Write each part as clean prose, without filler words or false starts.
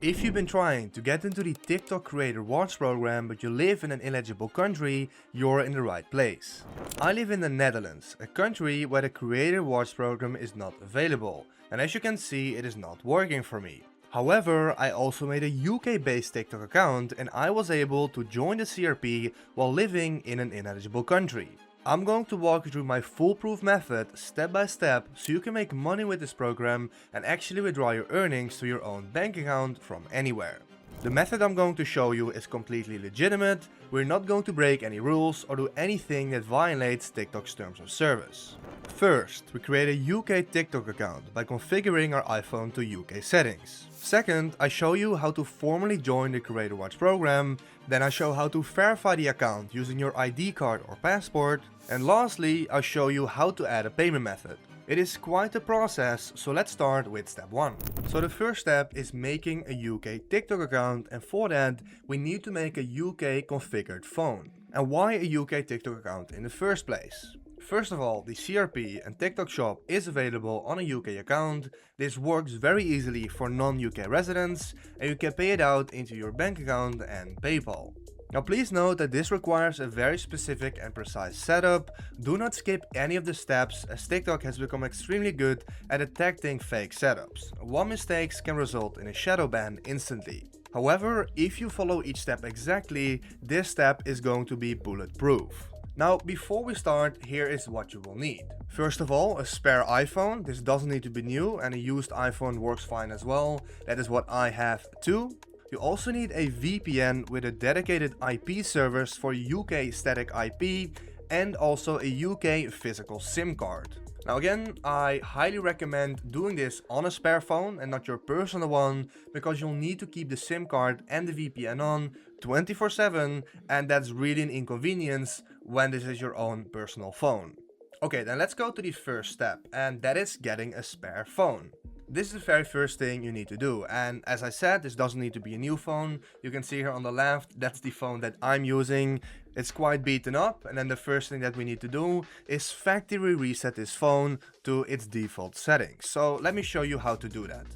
If you've been trying to get into the TikTok Creator Rewards program but you live in an illegible country, you're in the right place. I live in the Netherlands, a country where the Creator Rewards program is not available, and as you can see it is not working for me. However, I also made a UK-based TikTok account and I was able to join the CRP while living in an ineligible country. I'm going to walk you through my foolproof method step by step so you can make money with this program and actually withdraw your earnings to your own bank account from anywhere. The method I'm going to show you is completely legitimate, we're not going to break any rules or do anything that violates TikTok's terms of service. First, we create a UK TikTok account by configuring our iPhone to UK settings. Second, I show you how to formally join the Creator Watch program, then I show how to verify the account using your ID card or passport, and lastly, I show you how to add a payment method. It is quite a process, so let's start with step 1. So the first step is making a UK TikTok account, and for that we need to make a UK configured phone. And why a UK TikTok account in the first place? First of all, the CRP and TikTok shop is available on a UK account. This works very easily for non-UK residents and you can pay it out into your bank account and PayPal. Now please note that this requires a very specific and precise setup. Do not skip any of the steps as TikTok has become extremely good at detecting fake setups. One mistake can result in a shadow ban instantly. However, if you follow each step exactly, this step is going to be bulletproof. Now, before we start, here is what you will need. First of all, a spare iPhone. This doesn't need to be new and a used iPhone works fine as well. That is what I have too. You also need a VPN with a dedicated IP service for UK static IP and also a UK physical SIM card. Now again, I highly recommend doing this on a spare phone and not your personal one because you'll need to keep the SIM card and the VPN on 24/7 and that's really an inconvenience when this is your own personal phone. Okay, then let's go to the first step and that is getting a spare phone. This is the very first thing you need to do, and as I said, this doesn't need to be a new phone. You can see here on the left, that's the phone that I'm using. It's quite beaten up, and then the first thing that we need to do is factory reset this phone to its default settings. So let me show you how to do that.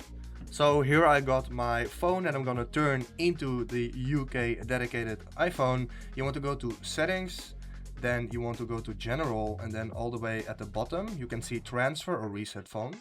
So here I got my phone and I'm gonna turn into the UK dedicated iPhone. You want to go to settings, then you want to go to general, and then all the way at the bottom you can see transfer or reset phone.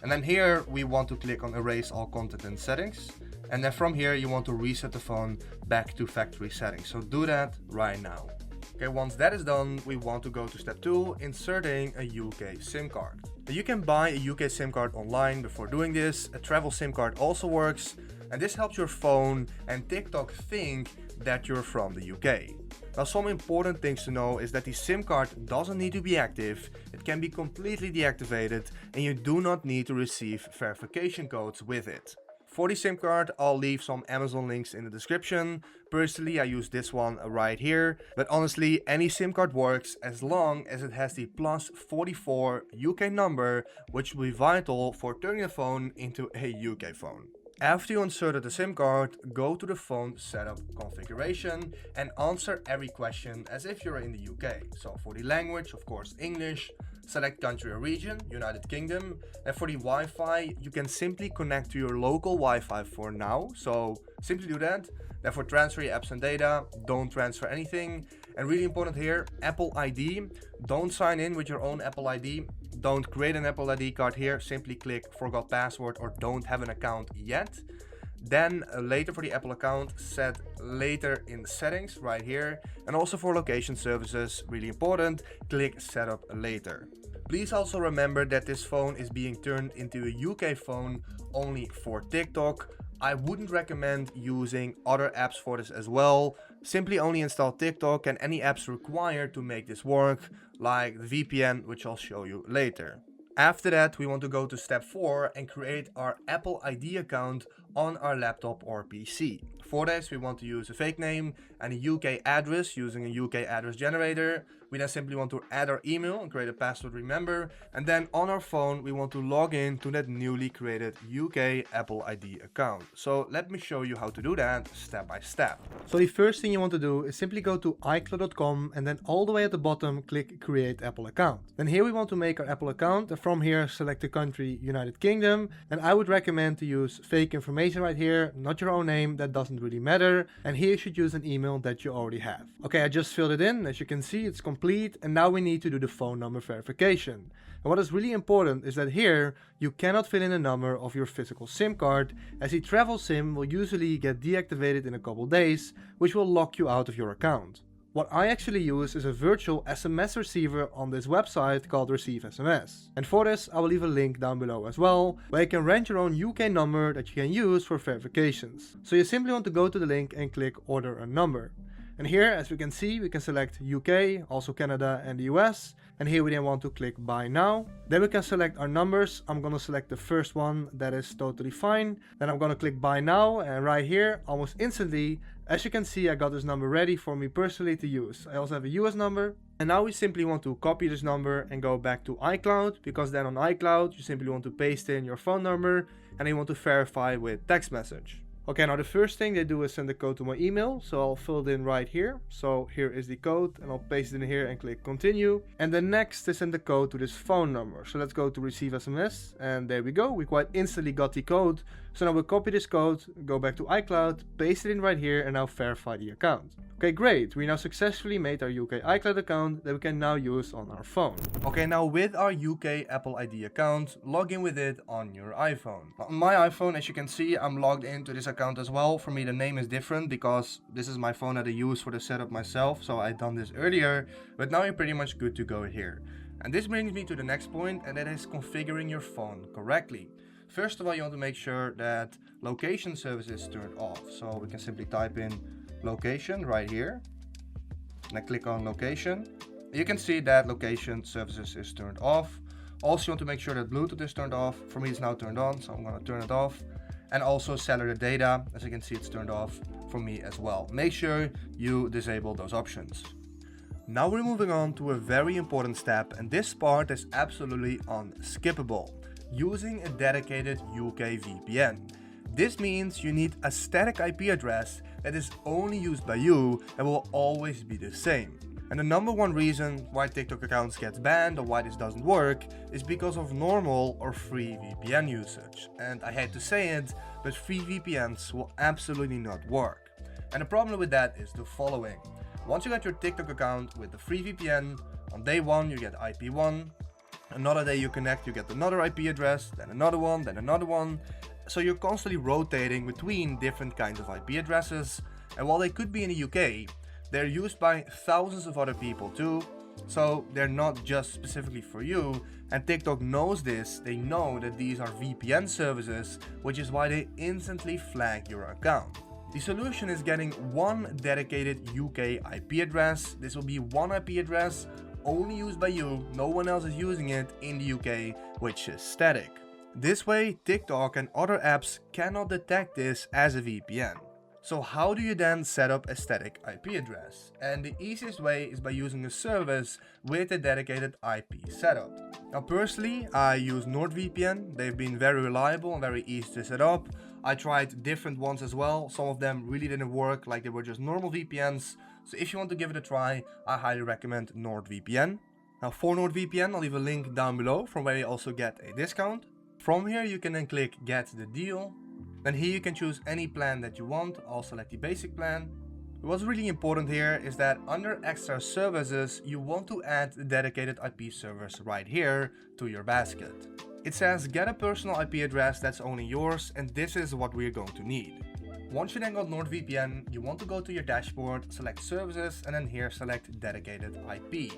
And then here we want to click on erase all content and settings. And then from here you want to reset the phone back to factory settings. So do that right now. Okay, once that is done, we want to go to step 2, inserting a UK SIM card. You can buy a UK SIM card online before doing this. A travel SIM card also works. And this helps your phone and TikTok think that you're from the UK. Now some important things to know is that the SIM card doesn't need to be active, it can be completely deactivated and you do not need to receive verification codes with it. For the SIM card, I'll leave some Amazon links in the description. Personally, I use this one right here, but honestly, any SIM card works as long as it has the +44 UK number, which will be vital for turning the phone into a UK phone. After you inserted the SIM card, go to the phone setup configuration and answer every question as if you're in the UK. So for the language, of course, English, select country or region, United Kingdom, and for the Wi-Fi, you can simply connect to your local Wi-Fi for now, so simply do that. Then for transfer your apps and data, don't transfer anything. And really important here, Apple ID, don't sign in with your own Apple ID. Don't create an Apple ID card here, simply click forgot password or don't have an account yet. Then later for the Apple account, set later in the settings right here. And also for location services, really important, click setup later. Please also remember that this phone is being turned into a UK phone only for TikTok. I wouldn't recommend using other apps for this as well. Simply only install TikTok and any apps required to make this work, like the VPN, which I'll show you later. After that, we want to go to step 4 and create our Apple ID account on our laptop or PC. For this, we want to use a fake name and a UK address using a UK address generator. We then simply want to add our email and create a password remember. And then on our phone, we want to log in to that newly created UK Apple ID account. So let me show you how to do that step by step. So the first thing you want to do is simply go to iCloud.com and then all the way at the bottom, click Create Apple Account. Then here we want to make our Apple account, and from here select the country United Kingdom. And I would recommend to use fake information right here, not your own name, that doesn't really matter. And here you should use an email that you already have. Okay, I just filled it in. As you can see, it's complete, and now we need to do the phone number verification. And what is really important is that here you cannot fill in the number of your physical SIM card, as the travel SIM will usually get deactivated in a couple days, which will lock you out of your account. What I actually use is a virtual SMS receiver on this website called Receive SMS. And for this, I will leave a link down below as well, where you can rent your own UK number that you can use for verifications. So you simply want to go to the link and click Order a Number. And here, as we can see, we can select UK, also Canada and the US. And here we then want to click Buy Now. Then we can select our numbers. I'm going to select the first one, that is totally fine. Then I'm going to click Buy Now, and right here, almost instantly, as you can see, I got this number ready for me personally to use. I also have a US number. And now we simply want to copy this number and go back to iCloud, because then on iCloud, you simply want to paste in your phone number and you want to verify with text message. Okay, now the first thing they do is send the code to my email, so I'll fill it in right here. So here is the code, and I'll paste it in here and click continue. And then next they send the code to this phone number. So let's go to receive SMS, and there we go. We quite instantly got the code. So now we'll copy this code, go back to iCloud, paste it in right here, and now verify the account. Okay, great. We now successfully made our UK iCloud account that we can now use on our phone. Okay, now with our UK Apple ID account, log in with it on your iPhone. On my iPhone, as you can see, I'm logged into this account as well. For me, the name is different because this is my phone that I use for the setup myself. So I done this earlier, but now you're pretty much good to go here. And this brings me to the next point, and that is configuring your phone correctly. First of all, you want to make sure that location service is turned off. So we can simply type in location right here, and I click on location. You can see that location services is turned off. Also, you want to make sure that Bluetooth is turned off. For me, it's now turned on, so I'm going to turn it off. And also cellular data, as you can see, it's turned off for me as well. Make sure you disable those options. Now we're moving on to a very important step, and this part is absolutely unskippable: using a dedicated UK VPN. This means you need a static IP address that is only used by you and will always be the same. And the number one reason why TikTok accounts get banned or why this doesn't work is because of normal or free VPN usage. And I hate to say it, but free VPNs will absolutely not work. And the problem with that is the following. Once you get your TikTok account with the free VPN, on day one you get IP1, another day you connect, you get another IP address, then another one, then another one. So you're constantly rotating between different kinds of IP addresses, and while they could be in the UK, they're used by thousands of other people too, so they're not just specifically for you, and TikTok knows this. They know that these are VPN services, which is why they instantly flag your account. The solution is getting one dedicated UK IP address. This will be one IP address only used by you, no one else is using it in the UK, which is static. This way, TikTok and other apps cannot detect this as a VPN. So how do you then set up a static IP address? And the easiest way is by using a service with a dedicated IP setup. Now personally, I use NordVPN. They've been very reliable and very easy to set up. I tried different ones as well. Some of them really didn't work, like they were just normal VPNs. So if you want to give it a try, I highly recommend NordVPN. Now for NordVPN, I'll leave a link down below from where you also get a discount. From here you can then click Get the Deal. Then here you can choose any plan that you want. I'll select the basic plan. What's really important here is that under extra services, you want to add the dedicated IP service right here to your basket. It says get a personal IP address that's only yours, and this is what we're going to need. Once you then got NordVPN, you want to go to your dashboard, select services, and then here select dedicated IP.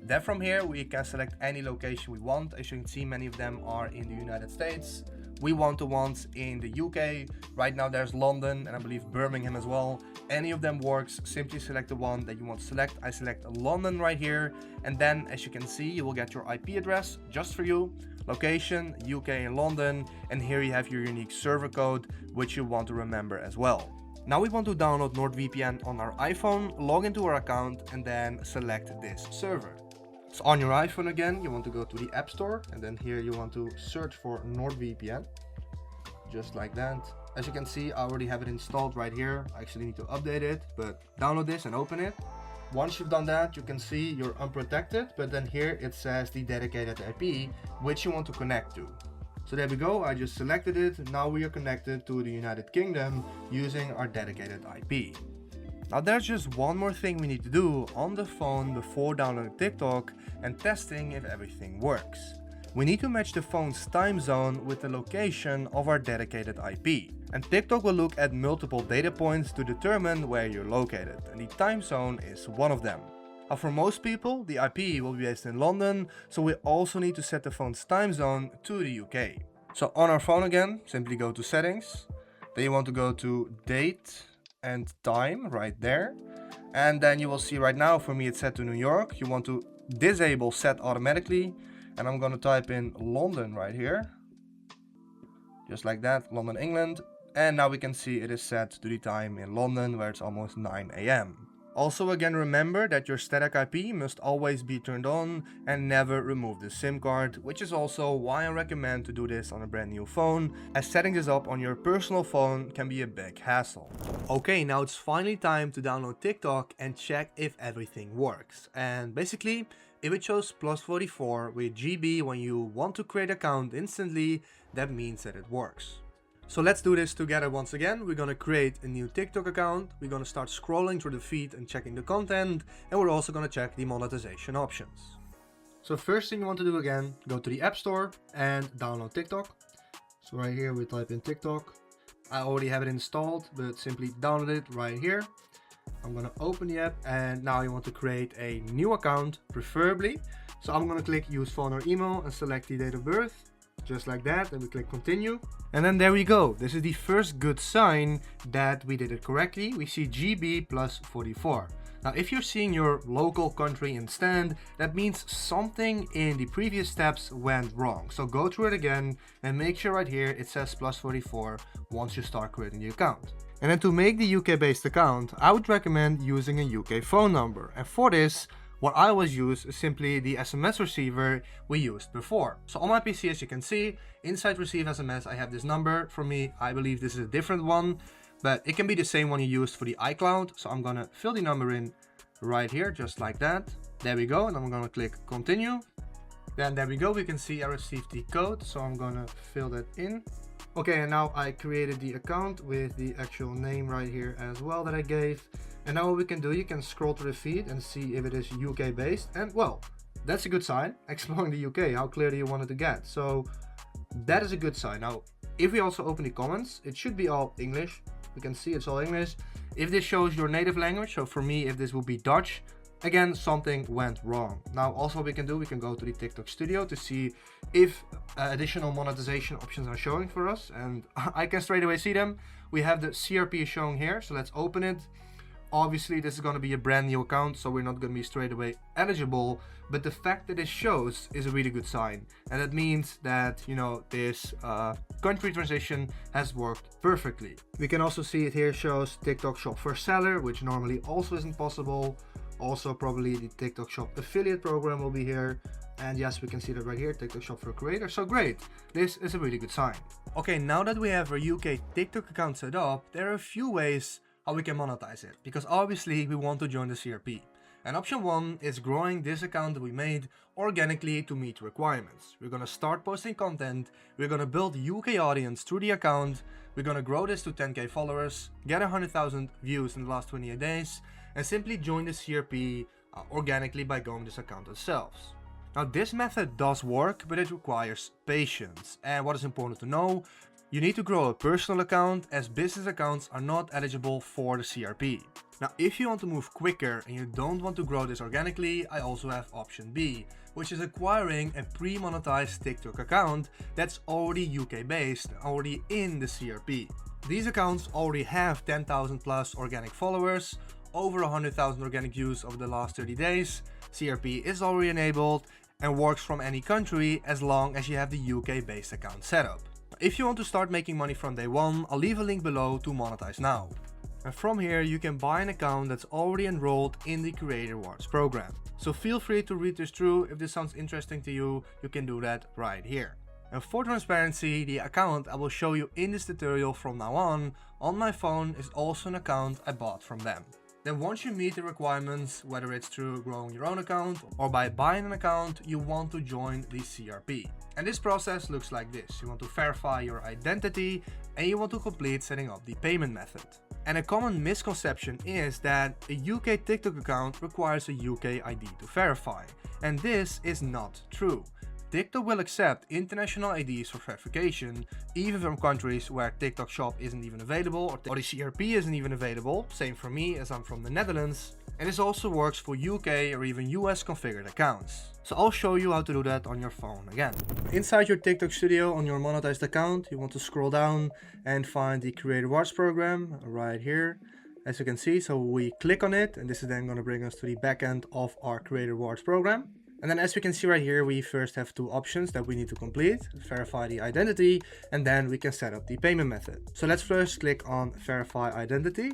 Then from here we can select any location we want. As you can see, many of them are in the United States. We want the ones in the UK. Right now there's London and I believe Birmingham as well. Any of them works. Simply select the one that you want to select. I select London right here, and then as you can see, you will get your IP address just for you, location, UK and London, and here you have your unique server code which you want to remember as well. Now we want to download NordVPN on our iPhone, log into our account and then select this server. So on your iPhone again, you want to go to the App Store and then here you want to search for NordVPN. Just like that. As you can see, I already have it installed right here. I actually need to update it, but download this and open it. Once you've done that, you can see you're unprotected, but then here it says the dedicated IP, which you want to connect to. So there we go, I just selected it. Now we are connected to the United Kingdom using our dedicated IP. Now there's just one more thing we need to do on the phone before downloading TikTok and testing if everything works. We need to match the phone's time zone with the location of our dedicated IP. And TikTok will look at multiple data points to determine where you're located, and the time zone is one of them. Now for most people, the IP will be based in London, so we also need to set the phone's time zone to the UK. So on our phone again, simply go to settings, then you want to go to date and time right there. And then you will see right now, for me it's set to New York. You want to disable set automatically, and I'm gonna type in London right here. Just like that, London, England. And now we can see it is set to the time in London where it's almost 9 AM. Also again, remember that your static IP must always be turned on and never remove the SIM card, which is also why I recommend to do this on a brand new phone, as setting this up on your personal phone can be a big hassle. Okay, now it's finally time to download TikTok and check if everything works. And basically, if it shows +44 with GB when you want to create an account instantly, that means that it works. So let's do this together once again. We're gonna create a new TikTok account. We're gonna start scrolling through the feed and checking the content. And we're also gonna check the monetization options. So first thing you want to do again, go to the App Store and download TikTok. So right here we type in TikTok. I already have it installed, but simply download it right here. I'm gonna open the app and now you want to create a new account, preferably. So I'm gonna click use phone or email and select the date of birth. Just like that, and we click continue. And then there we go. This is the first good sign that we did it correctly. We see GB +44. Now if you're seeing your local country instead, that means something in the previous steps went wrong. So go through it again and make sure right here it says +44 once you start creating the account. And then to make the UK based account, I would recommend using a UK phone number. And for this, what I always use is simply the SMS receiver we used before. So on my PC, as you can see, inside receive SMS, I have this number. For me, I believe this is a different one, but it can be the same one you used for the iCloud. So I'm gonna fill the number in right here, just like that. There we go, and I'm gonna click continue. Then there we go, we can see I received the code, so I'm gonna fill that in. Okay, and now I created the account with the actual name right here as well that I gave. And now what we can do, you can scroll through the feed and see if it is UK based. And well, that's a good sign. Exploring the UK, how clear do you want it to get? So that is a good sign. Now, if we also open the comments, it should be all English. We can see it's all English. If this shows your native language, so for me, if this will be Dutch, again, something went wrong. Now, also what we can do, we can go to the TikTok studio to see if additional monetization options are showing for us. And I can straight away see them. We have the CRP showing here, so let's open it. Obviously, this is going to be a brand new account, so we're not going to be straight away eligible. But the fact that it shows is a really good sign. And that means that, you know, this country transition has worked perfectly. We can also see it here shows TikTok Shop for Seller, which normally also isn't possible. Also, probably the TikTok Shop affiliate program will be here. And yes, we can see that right here, TikTok Shop for Creator. So great, this is a really good sign. Okay, now that we have our UK TikTok account set up, there are a few ways how we can monetize it, because obviously we want to join the CRP. And option 1 is growing this account that we made organically to meet requirements. We're gonna start posting content, we're gonna build UK audience through the account, we're gonna grow this to 10k followers, get 100,000 views in the last 28 days, and simply join the CRP organically by growing this account ourselves. Now this method does work, but it requires patience. And what is important to know, you need to grow a personal account, as business accounts are not eligible for the CRP. Now, if you want to move quicker and you don't want to grow this organically, I also have option B, which is acquiring a pre-monetized TikTok account that's already UK based, already in the CRP. These accounts already have 10,000 plus organic followers, over 100,000 organic views over the last 30 days, CRP is already enabled and works from any country as long as you have the UK based account set up. If you want to start making money from day one, I'll leave a link below to Monetize now. And from here you can buy an account that's already enrolled in the Creator Rewards program. So feel free to read this through. If this sounds interesting to you, you can do that right here. And for transparency, the account I will show you in this tutorial from now on my phone is also an account I bought from them. Then once you meet the requirements, whether it's through growing your own account or by buying an account, you want to join the CRP. And this process looks like this. You want to verify your identity and you want to complete setting up the payment method. And a common misconception is that a UK TikTok account requires a UK ID to verify. And this is not true. TikTok will accept international IDs for verification, even from countries where TikTok Shop isn't even available or the CRP isn't even available. Same for me as I'm from the Netherlands. And this also works for UK or even US configured accounts. So I'll show you how to do that on your phone again. Inside your TikTok studio on your monetized account, you want to scroll down and find the Creator Rewards program right here. As you can see, so we click on it and this is then going to bring us to the back end of our Creator Rewards program. And then as we can see right here, we first have two options that we need to complete: verify the identity, and then we can set up the payment method. So let's first click on verify identity.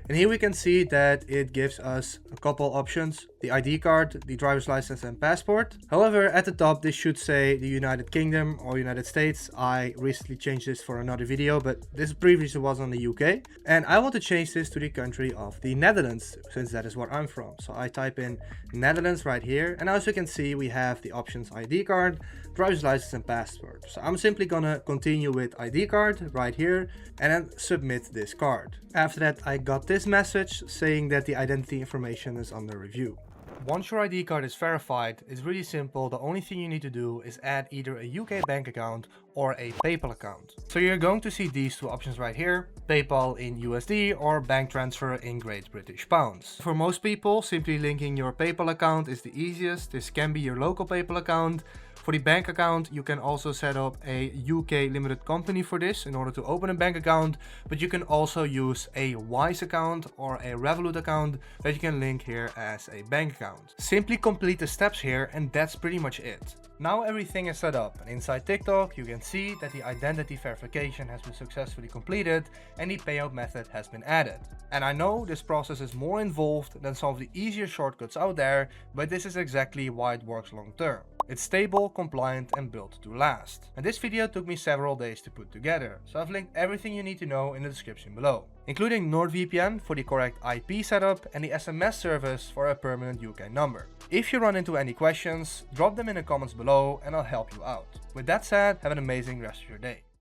And here we can see that it gives us a couple options: the ID card, the driver's license and passport. However, at the top, this should say the United Kingdom or United States. I recently changed this for another video, but this previously was on the UK. And I want to change this to the country of the Netherlands, since that is where I'm from. So I type in Netherlands right here. And as you can see, we have the options ID card, driver's license and passport. So I'm simply gonna continue with ID card right here and then submit this card. After that, I got this message saying that the identity information is under review. Once your ID card is verified, it's really simple. The only thing you need to do is add either a UK bank account or a PayPal account. So you're going to see these two options right here: PayPal in USD or bank transfer in Great British Pounds. For most people, simply linking your PayPal account is the easiest. This can be your local PayPal account. For the bank account, you can also set up a UK limited company for this in order to open a bank account, but you can also use a Wise account or a Revolut account that you can link here as a bank account. Simply complete the steps here and that's pretty much it. Now everything is set up, and inside TikTok you can see that the identity verification has been successfully completed and the payout method has been added. And I know this process is more involved than some of the easier shortcuts out there, but this is exactly why it works long term. It's stable, compliant and built to last. And this video took me several days to put together, so I've linked everything you need to know in the description below, including NordVPN for the correct IP setup and the SMS service for a permanent UK number. If you run into any questions, drop them in the comments below and I'll help you out. With that said, have an amazing rest of your day.